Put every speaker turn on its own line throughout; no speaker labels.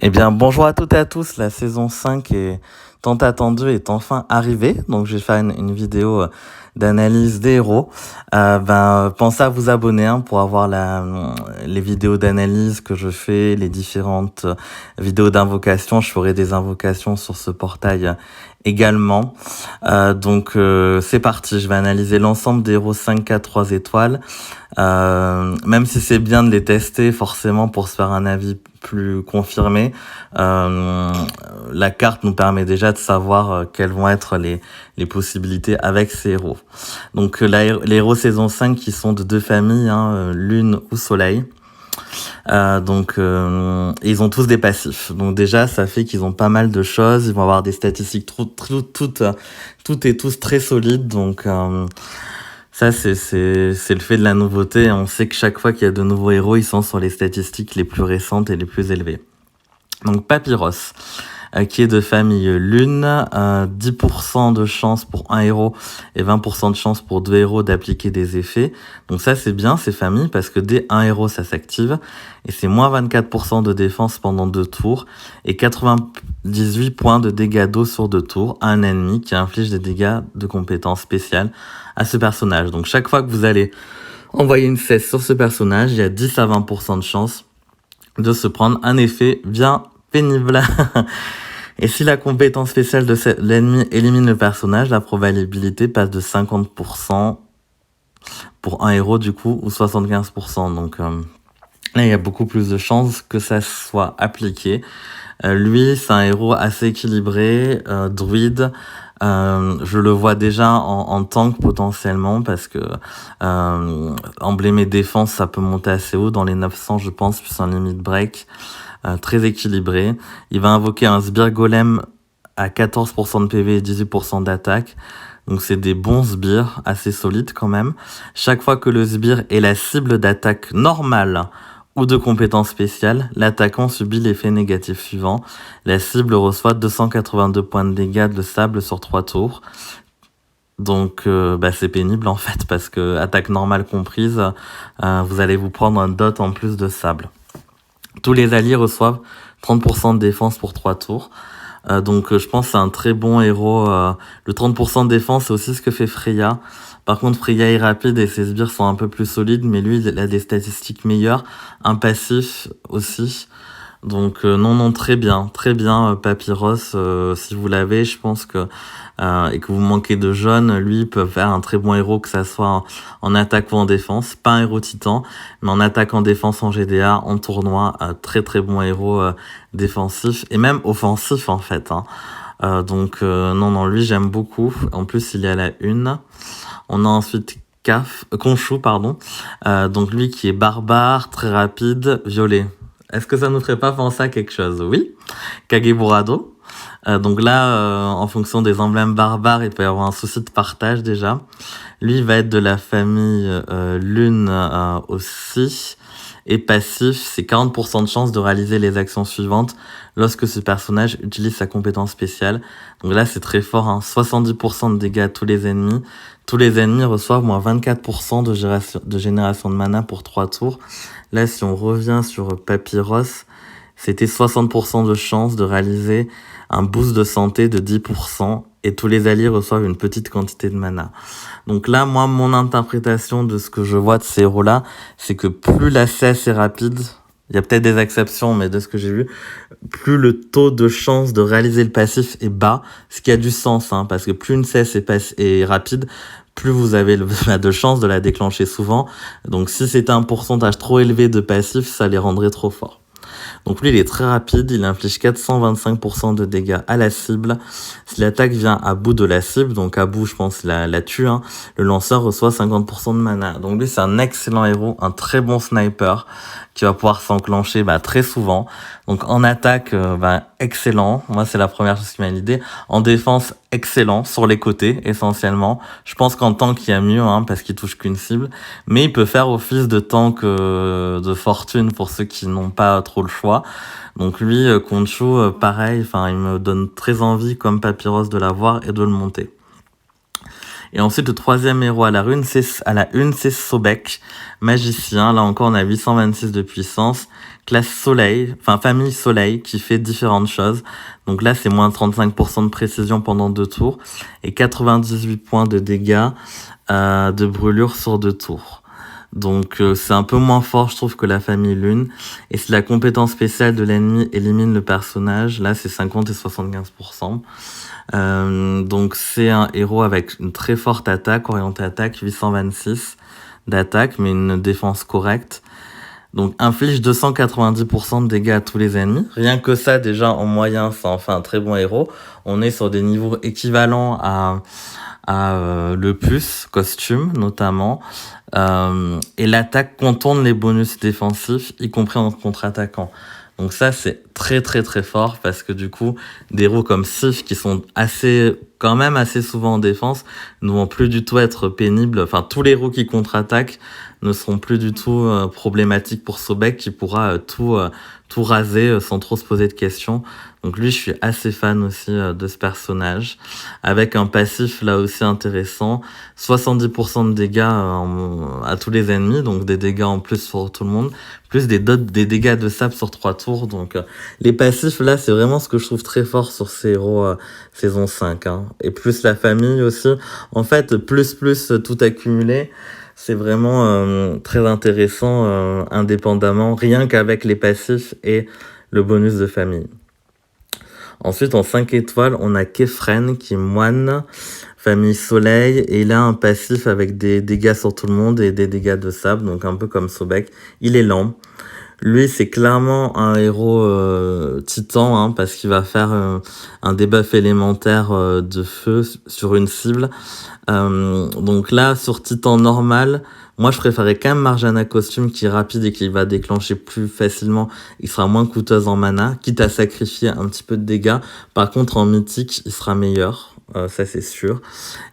Eh bien, bonjour à toutes et à tous. La saison 5 est tant attendue est enfin arrivée. Donc, je vais faire une vidéo d'analyse des héros. Pensez à vous abonner pour avoir les vidéos d'analyse que je fais, les différentes vidéos d'invocation. Je ferai des invocations sur ce portail également. C'est parti. Je vais analyser l'ensemble des héros 5K 3 étoiles. Même si c'est bien de les tester forcément pour se faire un avis plus confirmé, la carte nous permet déjà de savoir quelles vont être les possibilités avec ces héros. Donc les héros saison 5 qui sont de deux familles, Lune ou Soleil. Ils ont tous des passifs. Donc déjà, ça fait qu'ils ont pas mal de choses. Ils vont avoir des statistiques toutes et tous très solides. Donc ça, c'est le fait de la nouveauté. On sait que chaque fois qu'il y a de nouveaux héros, ils sont sur les statistiques les plus récentes et les plus élevées. Donc Papyrus, qui est de famille Lune, 10% de chance pour un héros et 20% de chance pour deux héros d'appliquer des effets. Donc ça, c'est bien, ces familles, parce que dès un héros, ça s'active. Et c'est moins 24% de défense pendant 2 tours et 98 points de dégâts d'eau sur 2 tours à un ennemi qui inflige des dégâts de compétences spéciales à ce personnage. Donc chaque fois que vous allez envoyer une cesse sur ce personnage, il y a 10 à 20% de chance de se prendre un effet bien pénible. Et si la compétence spéciale de l'ennemi élimine le personnage, la probabilité passe de 50% pour un héros du coup, ou 75%. Donc là, il y a beaucoup plus de chances que ça soit appliqué. Lui, c'est un héros assez équilibré, druide. Je le vois déjà en tank potentiellement parce que emblème et défense, ça peut monter assez haut dans les 900, je pense, puis c'est un limit break. Très équilibré. Il va invoquer un sbire golem à 14% de PV et 18% d'attaque. Donc c'est des bons sbires, assez solides quand même. Chaque fois que le sbire est la cible d'attaque normale ou de compétences spéciales, l'attaquant subit l'effet négatif suivant. La cible reçoit 282 points de dégâts de sable sur 3 tours. Donc c'est pénible en fait, parce que attaque normale comprise, vous allez vous prendre un dot en plus de sable. Tous les alliés reçoivent 30% de défense pour 3 tours. Je pense que c'est un très bon héros. Le 30% de défense, c'est aussi ce que fait Freya. Par contre, Freya est rapide et ses sbires sont un peu plus solides, mais lui, il a des statistiques meilleures. Un passif aussi. Donc non, très bien, Papyrus, si vous l'avez, je pense que et que vous manquez de jeunes, lui peut faire un très bon héros, que ça soit en attaque ou en défense, pas un héros titan, mais en attaque, en défense, en GDA, en tournoi, très bon héros défensif et même offensif en fait. Non, lui j'aime beaucoup. En plus il est à la 1. On a ensuite Khonshu, donc lui qui est barbare, très rapide, violet. Est-ce que ça nous ferait pas penser à quelque chose? Oui. Kageburado. En fonction des emblèmes barbares, il peut y avoir un souci de partage déjà. Lui, il va être de la famille Lune aussi. Et passif, c'est 40% de chance de réaliser les actions suivantes lorsque ce personnage utilise sa compétence spéciale. Donc là, c'est très fort, 70% de dégâts à tous les ennemis. Tous les ennemis reçoivent moins 24% de génération de mana pour 3 tours. Là, si on revient sur Papyrus, c'était 60% de chance de réaliser un boost de santé de 10% et tous les alliés reçoivent une petite quantité de mana. Donc là, moi, mon interprétation de ce que je vois de ces héros-là, c'est que plus la CS est rapide, il y a peut-être des exceptions, mais de ce que j'ai vu, plus le taux de chance de réaliser le passif est bas, ce qui a du sens, parce que plus une CS est rapide, plus vous avez de chance de la déclencher souvent. Donc si c'était un pourcentage trop élevé de passif, ça les rendrait trop forts. Donc lui, il est très rapide, il inflige 425% de dégâts à la cible. Si l'attaque vient à bout de la cible, donc à bout, je pense, la tue, le lanceur reçoit 50% de mana. Donc lui, c'est un excellent héros, un très bon sniper, qui va pouvoir s'enclencher très souvent. Donc en attaque, excellent. Moi, c'est la première chose qui m'a l'idée. En défense, excellent, sur les côtés, essentiellement. Je pense qu'en tank, il y a mieux, parce qu'il touche qu'une cible. Mais il peut faire office de tank de fortune pour ceux qui n'ont pas trop le choix. Donc lui, Khonshu, pareil, il me donne très envie, comme Papyrus, de l'avoir et de le monter. Et ensuite, le troisième héros à la une, c'est Sobek, magicien. Là encore, on a 826 de puissance, classe soleil, enfin famille soleil, qui fait différentes choses. Donc là, c'est moins 35% de précision pendant 2 tours et 98 points de dégâts de brûlure sur 2 tours. Donc c'est un peu moins fort, je trouve, que la famille lune. Et si la compétence spéciale de l'ennemi élimine le personnage, là c'est 50 et 75%. Donc c'est un héros avec une très forte attaque, orientée attaque, 826 d'attaque, mais une défense correcte. Donc inflige 290% de dégâts à tous les ennemis. Rien que ça, déjà en moyen, ça en fait un très bon héros. On est sur des niveaux équivalents à le puce costume notamment. Et l'attaque contourne les bonus défensifs, y compris en contre-attaquant. Donc ça, c'est très très très fort parce que du coup, des héros comme Sif qui sont quand même assez souvent en défense ne vont plus du tout être pénibles. Enfin, tous les héros qui contre-attaquent ne seront plus du tout problématiques pour Sobek qui pourra tout raser sans trop se poser de questions. Donc lui, je suis assez fan aussi de ce personnage, avec un passif là aussi intéressant, 70% de dégâts à tous les ennemis, donc des dégâts en plus sur tout le monde, plus des dégâts de sable sur 3 tours. Donc les passifs là, c'est vraiment ce que je trouve très fort sur ces héros saison 5. Hein. Et plus la famille aussi, en fait, plus tout accumulé. C'est vraiment très intéressant indépendamment, rien qu'avec les passifs et le bonus de famille. Ensuite, en 5 étoiles, on a Kefren qui est moine, famille soleil, et il a un passif avec des dégâts sur tout le monde et des dégâts de sable, donc un peu comme Sobek. Il est lent. Lui, c'est clairement un héros titan, hein, parce qu'il va faire un debuff élémentaire de feu sur une cible. Donc là, sur titan normal, moi je préférais quand même Marjana costume qui est rapide et qui va déclencher plus facilement. Il sera moins coûteuse en mana, quitte à sacrifier un petit peu de dégâts. Par contre, en mythique, il sera meilleur. Ça c'est sûr.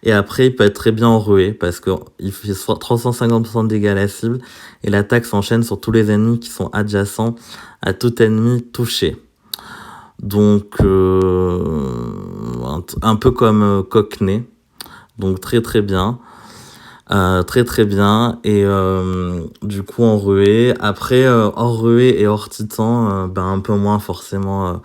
Et après, il peut être très bien en ruée parce qu'il fait 350% de dégâts à la cible et l'attaque s'enchaîne sur tous les ennemis qui sont adjacents à tout ennemi touché. Donc, un peu comme Cockney. Donc très très bien. Très très bien. Et du coup en ruée. Après, hors ruée et hors titan, un peu moins forcément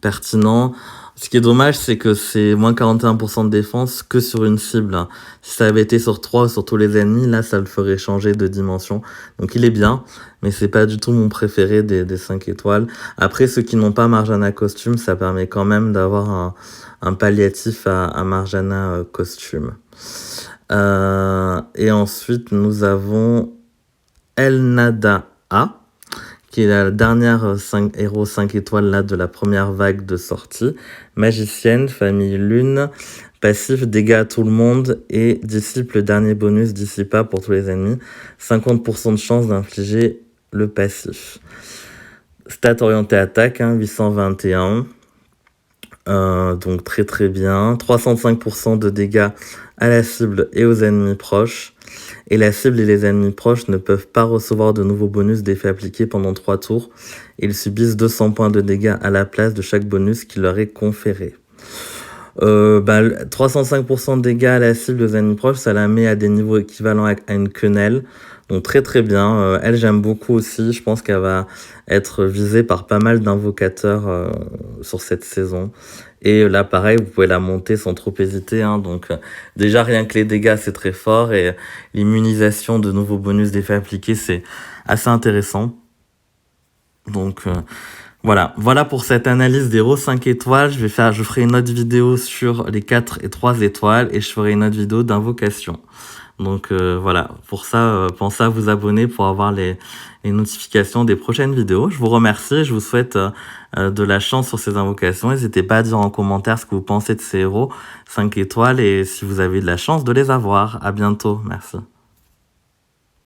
pertinent. Ce qui est dommage, c'est que c'est moins 41% de défense que sur une cible. Si ça avait été sur 3 sur tous les ennemis, là, ça le ferait changer de dimension. Donc il est bien, mais c'est pas du tout mon préféré des 5 étoiles. Après, ceux qui n'ont pas Marjana costume, ça permet quand même d'avoir un palliatif à Marjana costume. Et ensuite, nous avons Elnada A, qui est la dernière héros 5 étoiles là de la première vague de sortie. Magicienne, famille lune, passif, dégâts à tout le monde et disciple, dernier bonus, dissipa pour tous les ennemis. 50% de chance d'infliger le passif. Stat orienté attaque, 821. Donc très très bien. 305% de dégâts à la cible et aux ennemis proches. Et la cible et les ennemis proches ne peuvent pas recevoir de nouveaux bonus d'effets appliqués pendant 3 tours. Ils subissent 200 points de dégâts à la place de chaque bonus qui leur est conféré. 305% de dégâts à la cible aux ennemis proches, ça la met à des niveaux équivalents à une quenelle. Donc très très bien. Elle, j'aime beaucoup aussi. Je pense qu'elle va être visée par pas mal d'invocateurs sur cette saison. Et là, pareil, vous pouvez la monter sans trop hésiter. Donc déjà, rien que les dégâts, c'est très fort. Et l'immunisation de nouveaux bonus d'effets appliqués, c'est assez intéressant. Donc voilà pour cette analyse des héros 5 étoiles. Je ferai une autre vidéo sur les 4 et 3 étoiles. Et je ferai une autre vidéo d'invocation. Donc voilà, pour ça, pensez à vous abonner pour avoir les notifications des prochaines vidéos. Je vous remercie, je vous souhaite de la chance sur ces invocations. N'hésitez pas à dire en commentaire ce que vous pensez de ces héros 5 étoiles et si vous avez de la chance de les avoir. À bientôt, merci.